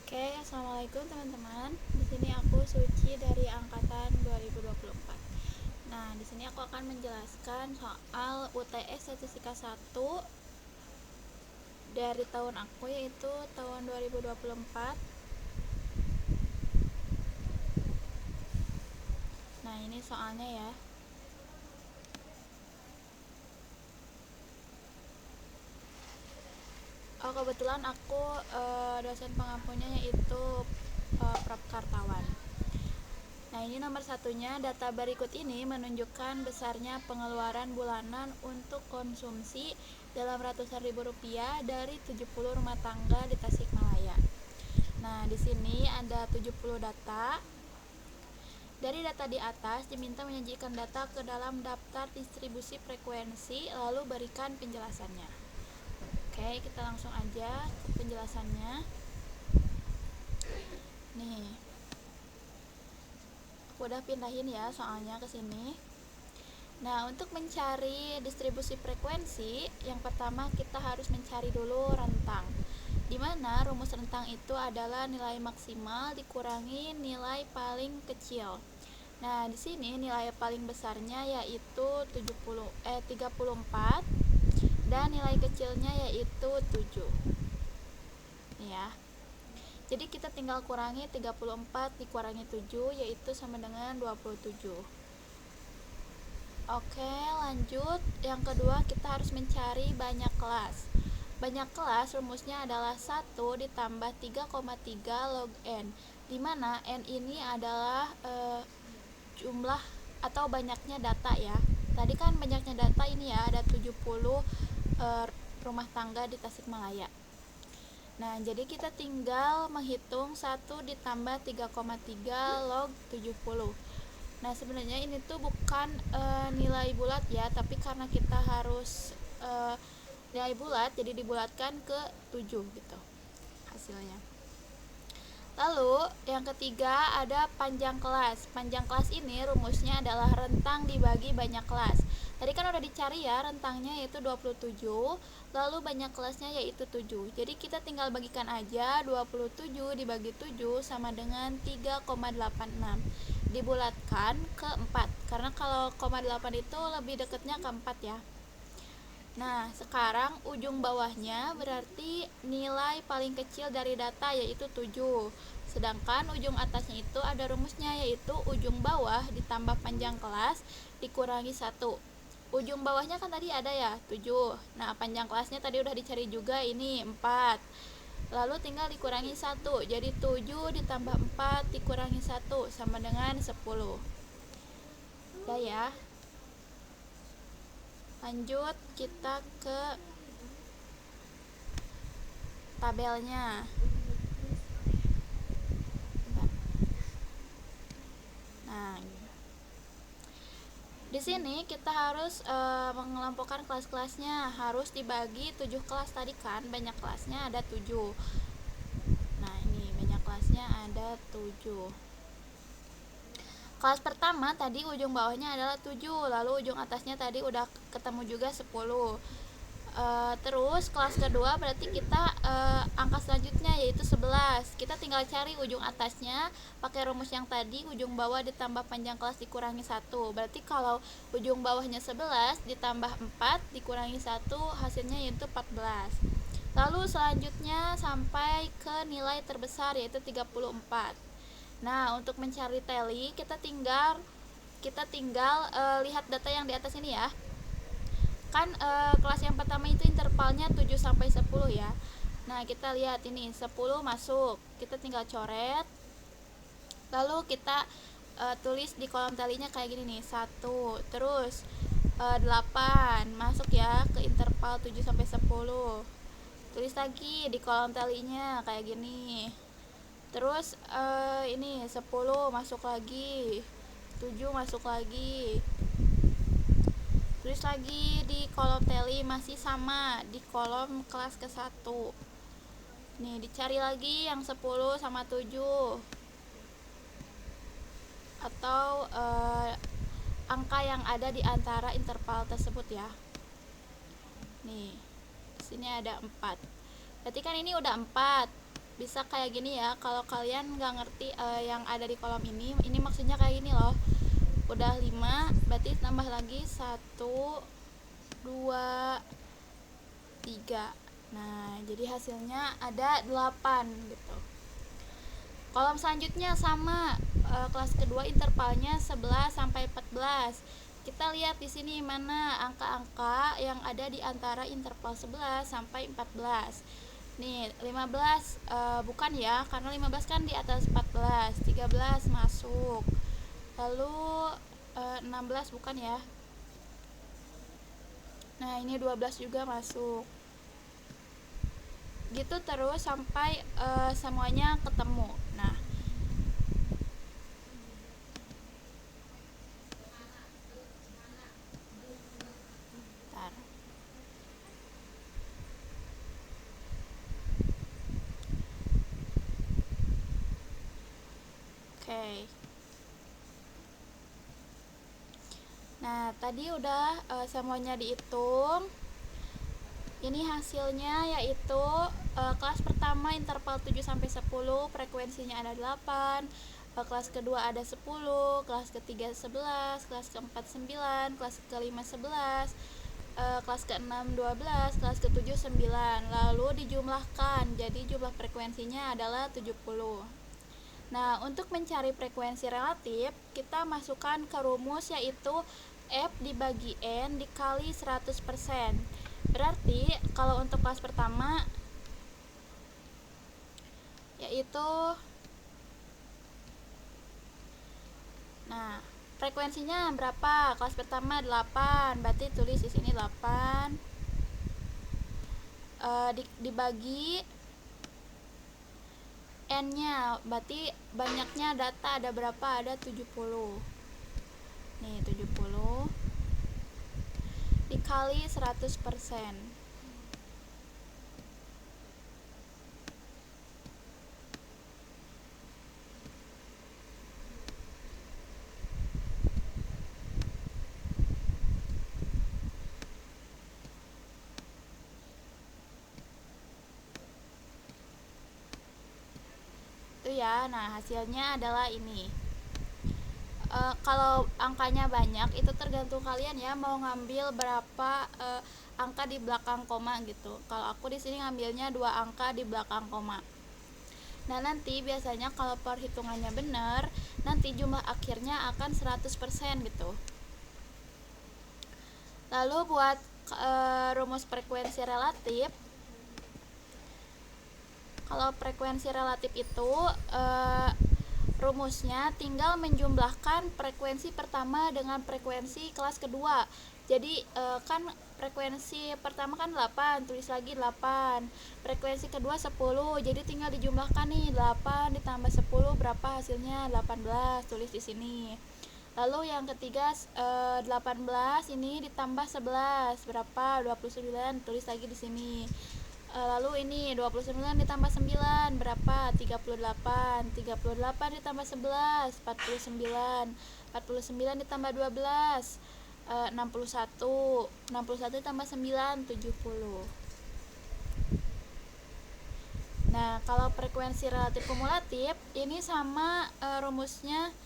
Oke, assalamualaikum teman-teman. Di sini aku Suci dari angkatan 2024. Nah, di sini aku akan menjelaskan soal UTS statistika 1 dari tahun aku, yaitu tahun 2024. Nah, ini soalnya ya. Kebetulan aku dosen pengampunya yaitu Prof. Kartawan. Nah, ini nomor satunya, data berikut ini menunjukkan besarnya pengeluaran bulanan untuk konsumsi dalam ratusan ribu rupiah dari 70 rumah tangga di Tasikmalaya. Nah, di sini ada 70 data. Dari data di atas diminta menyajikan data ke dalam daftar distribusi frekuensi, lalu berikan penjelasannya. Oke, kita langsung aja ke penjelasannya. Nih, aku udah pindahin ya soalnya ke sini. Nah, untuk mencari distribusi frekuensi, yang pertama kita harus mencari dulu rentang. Dimana rumus rentang itu adalah nilai maksimal dikurangi nilai paling kecil. Nah, di sini nilai paling besarnya yaitu 34 dan nilai kecilnya yaitu 7. Nih ya. Jadi kita tinggal kurangi 34 dikurangi 7 yaitu sama dengan 27. Oke, lanjut. Yang kedua, kita harus mencari banyak kelas. Banyak kelas rumusnya adalah 1 ditambah 3,3 log N, dimana N ini adalah jumlah atau banyaknya data ya. Tadi kan banyaknya data ini ya, ada 70 rumah tangga di Tasikmalaya. Nah, jadi kita tinggal menghitung 1 ditambah 3,3 log 70. Nah, sebenarnya ini tuh bukan nilai bulat ya, tapi karena kita harus nilai bulat, jadi dibulatkan ke 7 gitu hasilnya. Lalu, yang ketiga ada panjang kelas. Panjang kelas ini rumusnya adalah rentang dibagi banyak kelas. Tadi kan udah dicari ya, rentangnya yaitu 27, lalu banyak kelasnya yaitu 7. Jadi kita tinggal bagikan aja, 27 dibagi 7 sama dengan 3,86. Dibulatkan ke 4, karena kalau 0,8 itu lebih dekatnya ke 4 ya. Nah, sekarang ujung bawahnya berarti nilai paling kecil dari data yaitu 7. Sedangkan ujung atasnya itu ada rumusnya yaitu ujung bawah ditambah panjang kelas dikurangi 1. Ujung bawahnya kan tadi ada ya, 7. Nah, panjang kelasnya tadi udah dicari juga, ini 4. Lalu tinggal dikurangi 1. Jadi 7 ditambah 4 dikurangi 1 sama dengan 10. Udah ya. Lanjut kita ke tabelnya. Nah, di sini kita harus mengelompokkan kelas-kelasnya, harus dibagi 7 kelas tadi kan, banyak kelasnya ada 7. Nah, ini banyak kelasnya ada 7. Kelas pertama tadi ujung bawahnya adalah 7, lalu ujung atasnya tadi udah ketemu juga 10. Terus kelas kedua berarti kita angka selanjutnya yaitu 11. Kita tinggal cari ujung atasnya pakai rumus yang tadi, ujung bawah ditambah panjang kelas dikurangi 1. Berarti kalau ujung bawahnya 11 ditambah 4 dikurangi 1 hasilnya yaitu 14. Lalu selanjutnya sampai ke nilai terbesar yaitu 34. Nah, untuk mencari tally kita tinggal lihat data yang di atas ini ya. Kan kelas yang pertama itu intervalnya 7 sampai 10 ya. Nah, kita lihat ini 10 masuk. Kita tinggal coret. Lalu kita tulis di kolom talinya kayak gini nih, 1. Terus 8 masuk ya ke interval 7 sampai 10. Tulis lagi di kolom talinya kayak gini. Terus ini 10 masuk lagi. 7 masuk lagi. Tulis lagi di kolom tally masih sama di kolom kelas ke-1. Nih, dicari lagi yang 10 sama 7 atau angka yang ada di antara interval tersebut ya. Nih, di sini ada 4. Berarti kan ini udah 4. bisa kayak gini ya. Kalau kalian nggak ngerti yang ada di kolom ini maksudnya kayak gini loh. Udah 5, berarti tambah lagi 1, 2, 3. Nah, jadi hasilnya ada 8 gitu. Kolom selanjutnya sama, kelas kedua intervalnya 11 sampai 14. Kita lihat di sini mana angka-angka yang ada di antara interval 11 sampai 14. Nih, 15 bukan ya, karena 15 kan di atas 14. 13 masuk. Lalu 16 bukan ya. Nah, ini 12 juga masuk. Gitu terus sampai semuanya ketemu. Nah, bentar. Oke. Nah, tadi udah semuanya dihitung. Ini hasilnya yaitu kelas pertama interval 7 sampai 10, frekuensinya ada 8. Kelas kedua ada 10, kelas ketiga 11, kelas keempat 9, kelas kelima 11, kelas keenam 12, kelas ketujuh 9. Lalu dijumlahkan, jadi jumlah frekuensinya adalah 70. Nah, untuk mencari frekuensi relatif, kita masukkan ke rumus yaitu F dibagi N dikali 100%. Berarti kalau untuk kelas pertama yaitu, nah, frekuensinya berapa? Kelas pertama 8, berarti tulis di sini 8 dibagi N-nya, berarti banyaknya data ada berapa? Ada 70. Nih, 70 dikali 100%. Itu ya. Nah, hasilnya adalah ini. Kalau angkanya banyak itu tergantung kalian ya mau ngambil berapa angka di belakang koma gitu. Kalau aku di sini ngambilnya 2 angka di belakang koma. Nah, nanti biasanya kalau perhitungannya benar, nanti jumlah akhirnya akan 100% gitu. Lalu buat rumus frekuensi relatif. Kalau frekuensi relatif itu rumusnya tinggal menjumlahkan frekuensi pertama dengan frekuensi kelas kedua. Jadi kan frekuensi pertama kan 8, tulis lagi 8. Frekuensi kedua 10, jadi tinggal dijumlahkan nih 8 ditambah 10 berapa hasilnya? 18, tulis di sini. Lalu yang ketiga 18 ini ditambah 11 berapa? 29, tulis lagi di sini. Lalu ini 29 ditambah 9 berapa? 38. 38 ditambah 11 49. 49 ditambah 12 61. 61 ditambah 9 70. Nah, kalau frekuensi relatif kumulatif ini sama rumusnya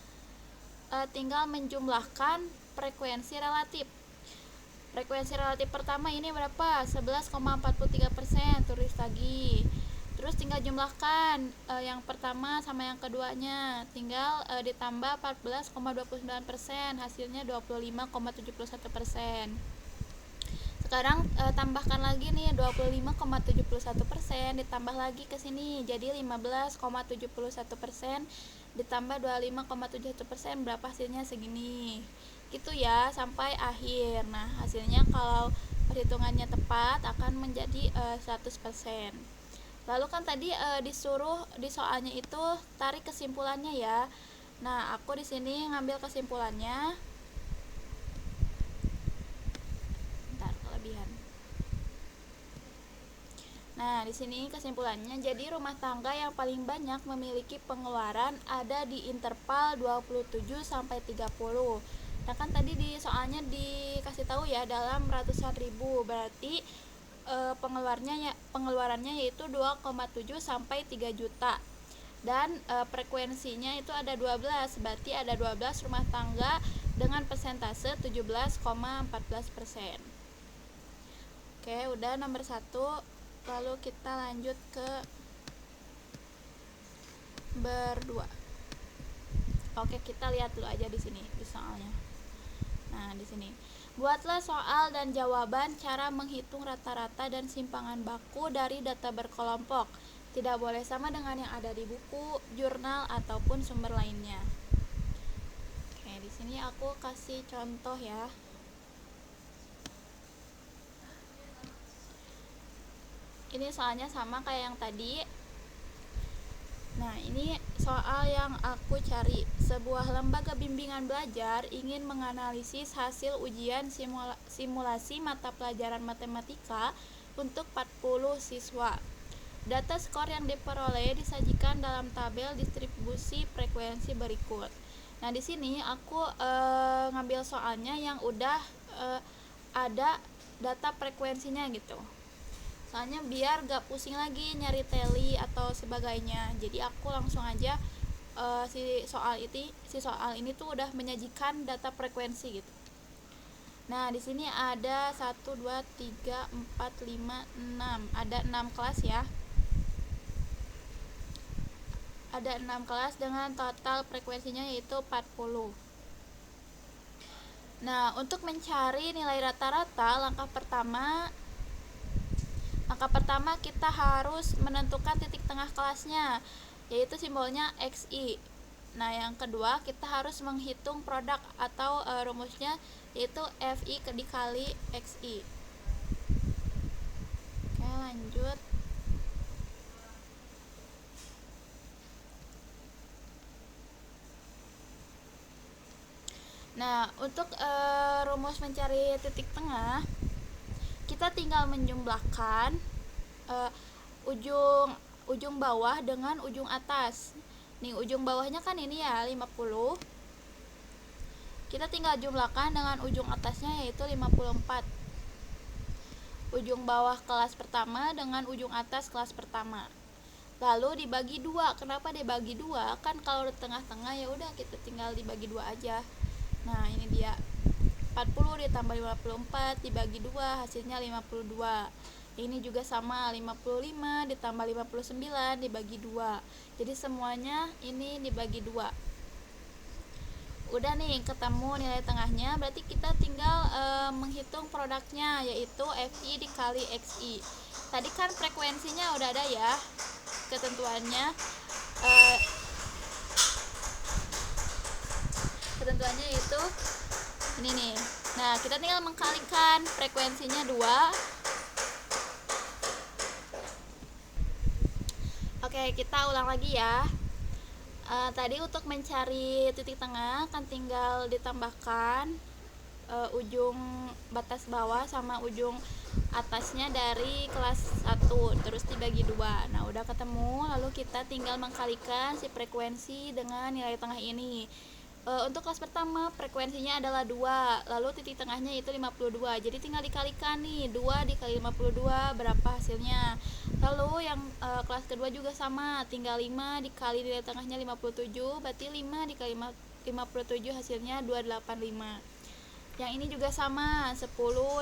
tinggal menjumlahkan frekuensi relatif. Frekuensi relatif pertama ini berapa? 11,43%, tulis lagi. Terus tinggal jumlahkan yang pertama sama yang keduanya, tinggal ditambah 14,29%, hasilnya 25,71%. Sekarang tambahkan lagi nih 25,71% ditambah lagi ke sini jadi 15,71% ditambah 25,71% berapa hasilnya? Segini. Gitu ya sampai akhir. Nah, hasilnya kalau perhitungannya tepat akan menjadi 100%. Lalu kan tadi disuruh di soalnya itu tarik kesimpulannya ya. Nah, aku di sini ngambil kesimpulannya. Nah, di sini kesimpulannya, jadi rumah tangga yang paling banyak memiliki pengeluaran ada di interval 27 sampai 30. Nah, kan tadi di soalnya dikasih tahu ya dalam ratusan ribu, berarti pengeluarannya yaitu 2,7 sampai 3 juta. Dan frekuensinya itu ada 12, berarti ada 12 rumah tangga dengan persentase 17,14%. Oke, udah nomor 1. Lalu kita lanjut ke berdua. Oke, kita lihat dulu aja di sini di soalnya. Nah, di sini. Buatlah soal dan jawaban cara menghitung rata-rata dan simpangan baku dari data berkelompok. Tidak boleh sama dengan yang ada di buku, jurnal, ataupun sumber lainnya. Oke, di sini aku kasih contoh ya. Ini soalnya sama kayak yang tadi. Nah, ini soal yang aku cari. Sebuah lembaga bimbingan belajar ingin menganalisis hasil ujian simulasi mata pelajaran matematika untuk 40 siswa. Data skor yang diperoleh disajikan dalam tabel distribusi frekuensi berikut. Nah, di sini aku ngambil soalnya yang udah ada data frekuensinya gitu. Soalnya biar gak pusing lagi nyari tally atau sebagainya. Jadi aku langsung aja si soal ini tuh udah menyajikan data frekuensi gitu. Nah, di sini ada 1 2 3 4 5 6. Ada 6 kelas ya. Ada 6 kelas dengan total frekuensinya yaitu 40. Nah, untuk mencari nilai rata-rata, langkah pertama kita harus menentukan titik tengah kelasnya, yaitu simbolnya XI. Nah, yang kedua kita harus menghitung produk atau rumusnya yaitu FI dikali XI. Oke, lanjut. Nah, untuk rumus mencari titik tengah, kita tinggal menjumlahkan ujung bawah dengan ujung atas. Nih, ujung bawahnya kan ini ya 50. Kita tinggal jumlahkan dengan ujung atasnya yaitu 54. Ujung bawah kelas pertama dengan ujung atas kelas pertama. Lalu dibagi 2. Kenapa dibagi 2? Kan kalau di tengah-tengah ya udah kita tinggal dibagi 2 aja. Nah, ini dia. 40 ditambah 54 dibagi 2 hasilnya 52. Ini juga sama, 55 ditambah 59 dibagi 2. Jadi semuanya ini dibagi 2. Udah nih ketemu nilai tengahnya, berarti kita tinggal menghitung produknya yaitu FI dikali XI. Tadi kan frekuensinya udah ada ya ketentuannya. Ketentuannya itu ini nih. Nah, kita tinggal mengkalikan frekuensinya 2. Oke, kita ulang lagi ya. Tadi untuk mencari titik tengah kan tinggal ditambahkan ujung batas bawah sama ujung atasnya dari kelas 1 terus dibagi 2. Nah, udah ketemu, lalu kita tinggal mengkalikan si frekuensi dengan nilai tengah ini. Untuk kelas pertama frekuensinya adalah 2, lalu titik tengahnya itu 52. Jadi tinggal dikalikan nih, 2 dikali 52 berapa hasilnya. Lalu yang kelas kedua juga sama, tinggal 5 dikali nilai tengahnya 57, berarti 5 dikali 57 hasilnya 285. Yang ini juga sama, 10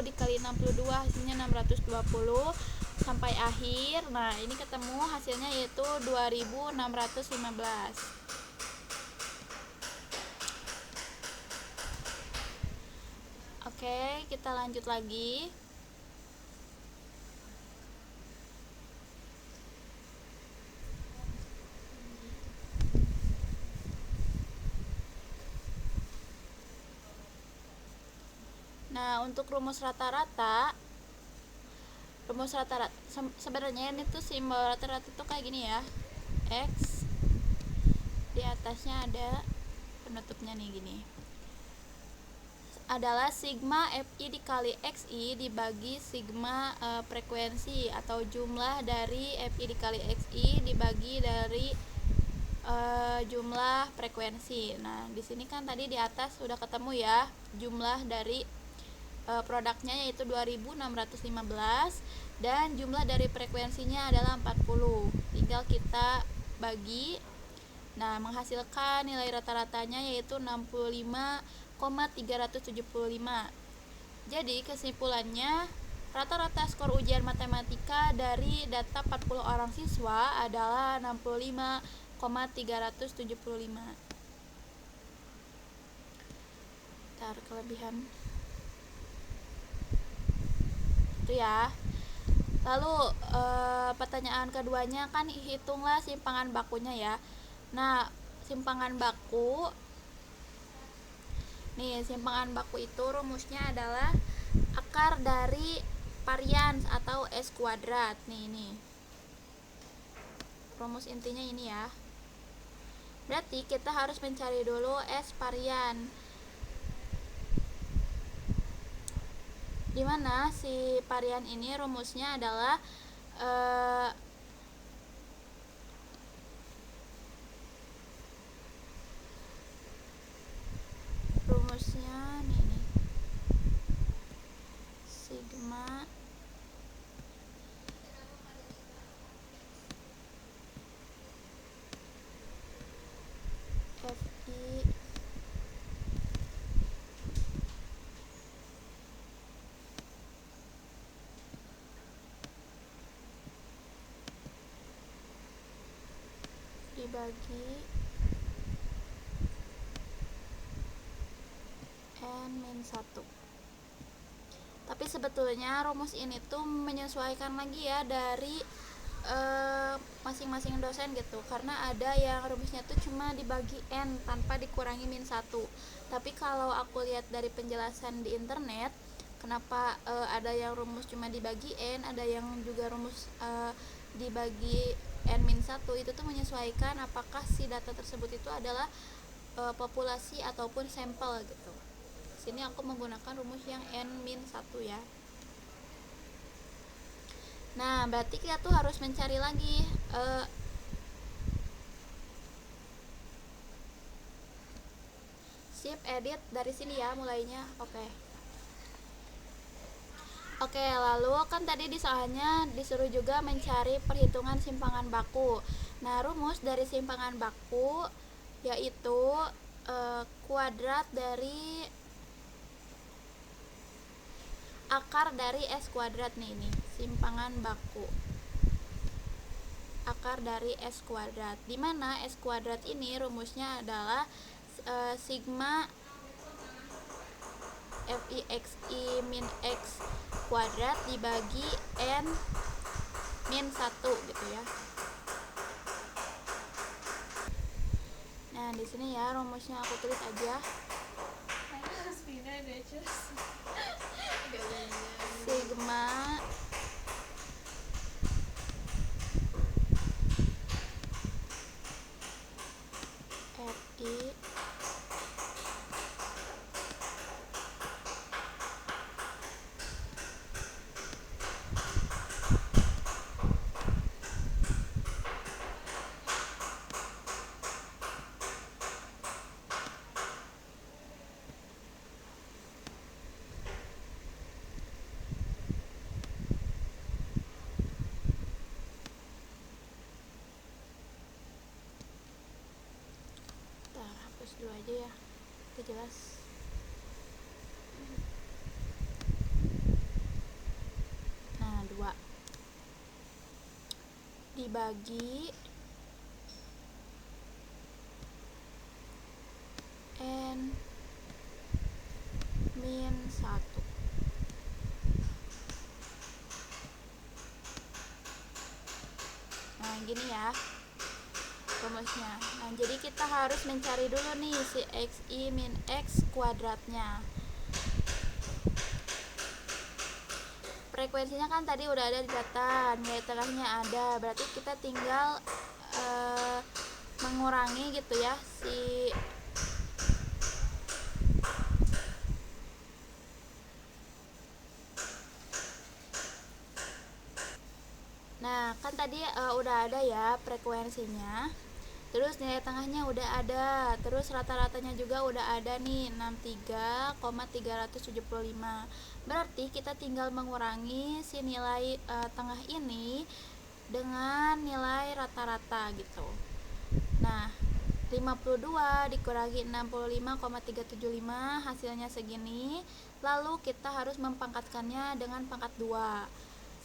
dikali 62 hasilnya 620 sampai akhir. Nah, ini ketemu hasilnya yaitu 2615. Oke, kita lanjut lagi. Nah, untuk rumus rata-rata sebenarnya ini tuh simbol rata-rata tuh kayak gini ya. X di atasnya ada penutupnya nih gini. Adalah sigma FI dikali XI dibagi sigma frekuensi atau jumlah dari FI dikali XI dibagi dari jumlah frekuensi. Nah, di sini kan tadi di atas sudah ketemu ya jumlah dari produknya yaitu 2615 dan jumlah dari frekuensinya adalah 40. Tinggal kita bagi. Nah, menghasilkan nilai rata-ratanya yaitu 65,375. Jadi kesimpulannya, rata-rata skor ujian matematika dari data 40 orang siswa adalah 65,375. Ntar kelebihan itu ya. Lalu pertanyaan keduanya kan hitunglah simpangan bakunya ya. Nah, simpangan baku itu rumusnya adalah akar dari varians atau S kuadrat. Nih. Rumus intinya ini ya. Berarti kita harus mencari dulu S varian. Dimana si varian ini rumusnya adalah rumusnya nih sigma Fi dibagi N-1. Tapi sebetulnya rumus ini tuh menyesuaikan lagi ya dari masing-masing dosen gitu, karena ada yang rumusnya tuh cuma dibagi N tanpa dikurangi -1. Tapi kalau aku lihat dari penjelasan di internet, kenapa ada yang rumus cuma dibagi N, ada yang juga rumus dibagi N-1, itu tuh menyesuaikan apakah si data tersebut itu adalah populasi ataupun sampel gitu. Sini aku menggunakan rumus yang N-1 ya. Nah, berarti kita tuh harus mencari lagi shift edit dari sini ya mulainya. Oke, lalu kan tadi di soalnya disuruh juga mencari perhitungan simpangan baku. Nah, rumus dari simpangan baku yaitu kuadrat dari akar dari S kuadrat nih, ini simpangan baku. Akar dari S kuadrat. Dimana S kuadrat ini rumusnya adalah sigma Fixi min X kuadrat dibagi N min 1 gitu ya. Nah, di sini ya rumusnya aku tulis aja. Sigma Fi hapus dulu aja ya, itu jelas. Nah, 2 dibagi N min 1. Nah, gini ya rumusnya. Nah, jadi kita harus mencari dulu nih si Xi min X kuadratnya. Frekuensinya kan tadi udah ada di data, nilai tengahnya ada, berarti kita tinggal mengurangi gitu ya si Nah, kan tadi udah ada ya frekuensinya. Terus nilai tengahnya udah ada, terus rata-ratanya juga udah ada nih, 63,375. Berarti kita tinggal mengurangi si nilai tengah ini dengan nilai rata-rata gitu. Nah, 52 dikurangi 65,375 hasilnya segini. Lalu kita harus mempangkatkannya dengan pangkat 2.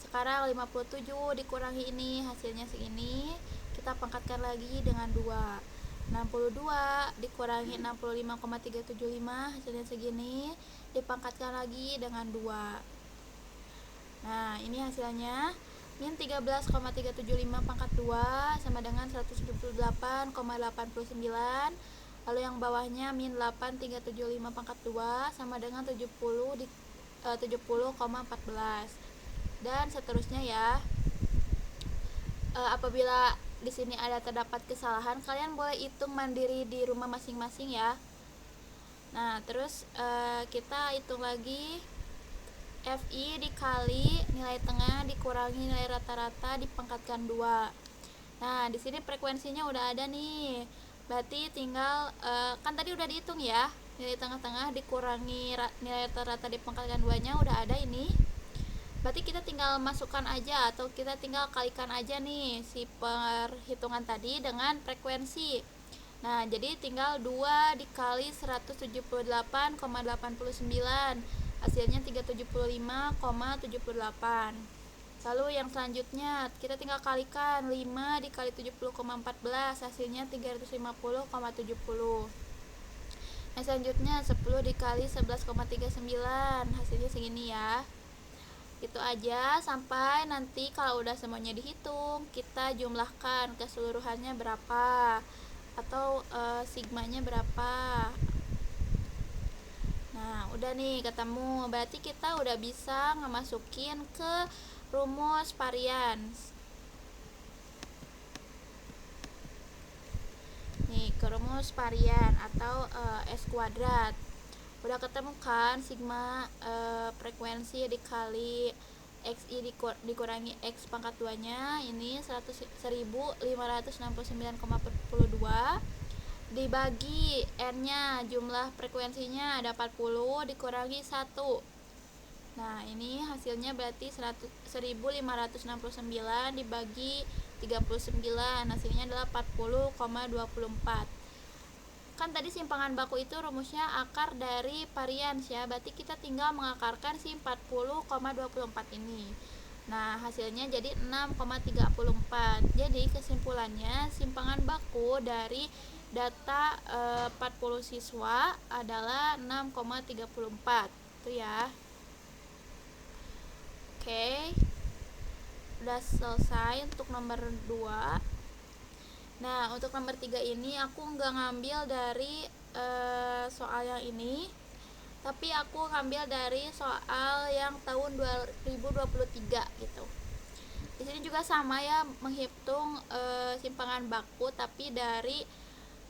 Sekarang 57 dikurangi ini hasilnya segini. Kita pangkatkan lagi dengan 2. 62 dikurangi 65,375 hasilnya segini. Dipangkatkan lagi dengan 2. Nah, ini hasilnya min 13,375 pangkat 2 sama dengan 178,89. Lalu yang bawahnya min 8,375 pangkat 2 sama dengan 70,14. Dan seterusnya ya. Apabila di sini ada terdapat kesalahan, kalian boleh hitung mandiri di rumah masing-masing ya. Nah, terus kita hitung lagi. FI dikali nilai tengah dikurangi nilai rata-rata dipangkatkan 2. Nah, di sini frekuensinya udah ada nih. Berarti tinggal kan tadi udah dihitung ya. Nilai tengah-tengah dikurangi nilai rata-rata dipangkatkan 2-nya udah ada ini. Berarti kita tinggal masukkan aja atau kita tinggal kalikan aja nih si perhitungan tadi dengan frekuensi. Nah, jadi tinggal 2 dikali 178,89. Hasilnya 375,78. Lalu yang selanjutnya kita tinggal kalikan 5 dikali 70,14. Hasilnya 350,70. Yang selanjutnya 10 dikali 11,39. Hasilnya segini ya. Itu aja sampai nanti kalau udah semuanya dihitung kita jumlahkan keseluruhannya berapa atau sigmanya berapa. Nah, udah nih ketemu. Berarti kita udah bisa ngemasukin ke rumus varians. Nih, ke rumus varian atau S kuadrat. Udah ketemu kan sigma frekuensi dikali XI dikurangi X pangkat 2-nya. Ini 1569,42 dibagi N-nya, jumlah frekuensinya ada 40 dikurangi 1. Nah, ini hasilnya berarti 1569 dibagi 39, hasilnya adalah 40,24. Kan tadi simpangan baku itu rumusnya akar dari varians ya, berarti kita tinggal mengakarkan si 40,24 ini. Nah, hasilnya jadi 6,34. Jadi kesimpulannya simpangan baku dari data 40 siswa adalah 6,34. Itu ya. Oke. Udah selesai untuk nomor 2. Nah, untuk nomor 3 ini aku nggak ngambil dari soal yang ini, tapi aku ngambil dari soal yang tahun 2023 gitu. Di sini juga sama ya, menghitung simpangan baku tapi dari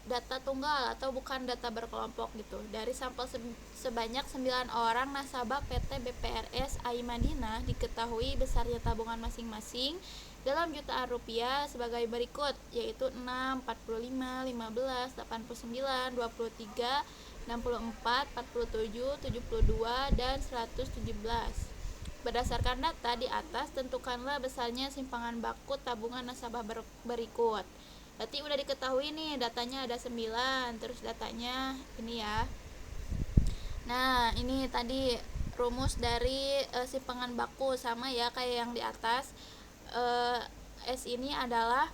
data tunggal atau bukan data berkelompok gitu. Dari sampel sebanyak 9 orang nasabah PT BPRS AI Madinah diketahui besarnya tabungan masing-masing dalam jutaan rupiah sebagai berikut, yaitu 6, 45, 15, 89, 23, 64, 47, 72, dan 117. Berdasarkan data di atas, tentukanlah besarnya simpangan baku tabungan nasabah berikut. Berarti udah diketahui nih, datanya ada 9, terus datanya ini ya. Nah, ini tadi rumus dari simpangan baku sama ya kayak yang di atas. S ini adalah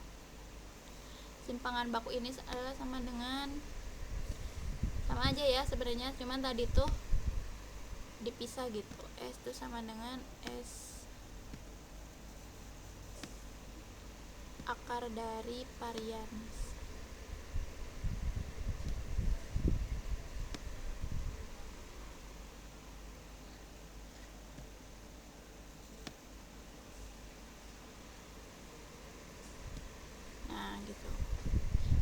simpangan baku ini adalah sama aja ya sebenarnya, cuman tadi tuh dipisah gitu. S itu sama dengan S akar dari varians. Nah, gitu.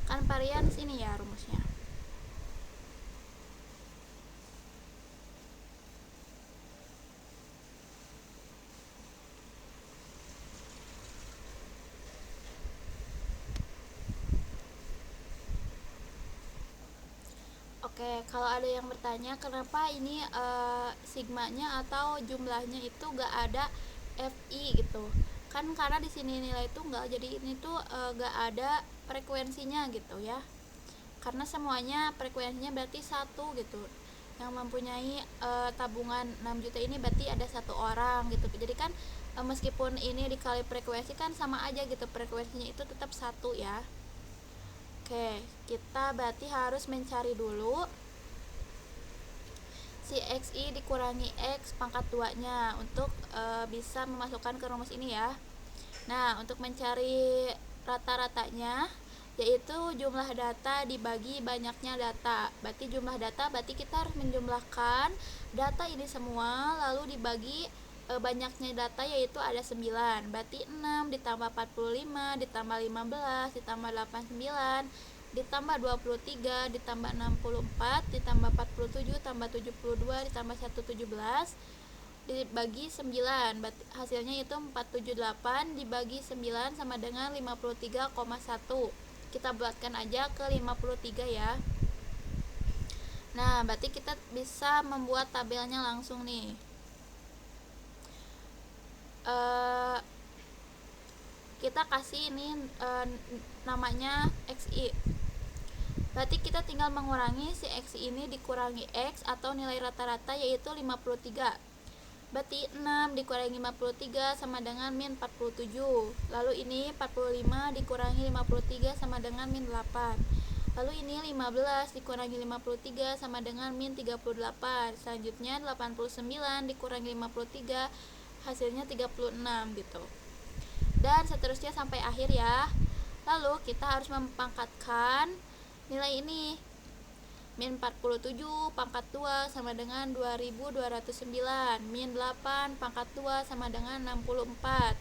Kan varians ini ya rumusnya. Oke, kalau ada yang bertanya kenapa ini sigmanya atau jumlahnya itu gak ada FI gitu, kan karena di sini nilai tunggal, jadi ini tuh gak ada frekuensinya gitu ya, karena semuanya frekuensinya berarti satu gitu. Yang mempunyai tabungan 6 juta ini berarti ada satu orang gitu. Jadi kan meskipun ini dikali frekuensi kan sama aja gitu, frekuensinya itu tetap satu ya. Oke, kita berarti harus mencari dulu si XI dikurangi X pangkat 2 nya untuk bisa memasukkan ke rumus ini ya. Nah, untuk mencari rata-ratanya yaitu jumlah data dibagi banyaknya data. Berarti jumlah data berarti kita harus menjumlahkan data ini semua lalu dibagi banyaknya data yaitu ada 9. Berarti 6 ditambah 45 ditambah 15 ditambah 89 ditambah 23 ditambah 64 ditambah 47 tambah 72 ditambah 117 dibagi 9, hasilnya itu 478 dibagi 9 sama dengan 53,1. Kita buatkan aja ke 53 ya. Nah, berarti kita bisa membuat tabelnya langsung nih. Kita kasih ini namanya XI. Berarti kita tinggal mengurangi si XI ini dikurangi X atau nilai rata-rata yaitu 53. Berarti 6 dikurangi 53 sama dengan min 47. Lalu ini 45 dikurangi 53 sama dengan min 8. Lalu ini 15 dikurangi 53 sama dengan min 38. Selanjutnya 89 dikurangi 53 hasilnya 36 gitu. Dan seterusnya sampai akhir ya. Lalu kita harus mempangkatkan nilai ini. Min 47 pangkat 2 sama dengan 2209. Min 8 pangkat 2 sama dengan 64.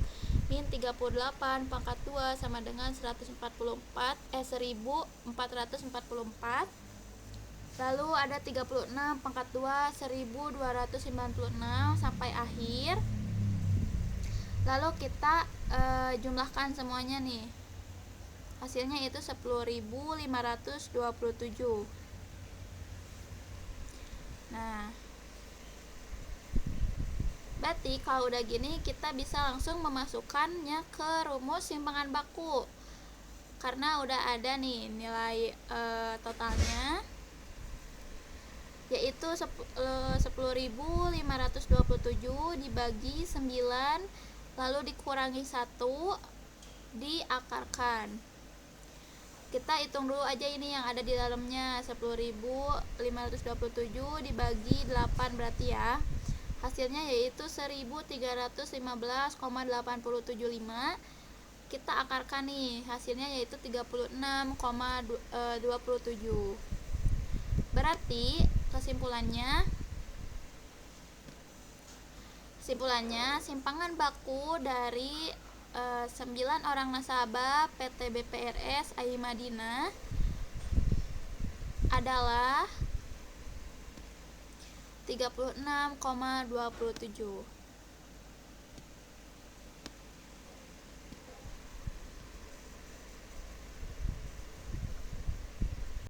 Min 38 pangkat 2 sama dengan 1444. Lalu ada 36 pangkat 2 1296 sampai akhir. Lalu kita jumlahkan semuanya nih. Hasilnya itu 10.527. Nah, berarti kalau udah gini kita bisa langsung memasukkannya ke rumus simpangan baku. Karena udah ada nih nilai totalnya yaitu 10.527 dibagi 9 lalu dikurangi 1 diakarkan. Kita hitung dulu aja ini yang ada di dalamnya. 10.527 dibagi 8 berarti ya. Hasilnya yaitu 1315,875. Kita akarkan nih, hasilnya yaitu 36,27. Berarti kesimpulannya simpangan baku dari 9 orang nasabah PT BPRS AI Madinah adalah 36,27.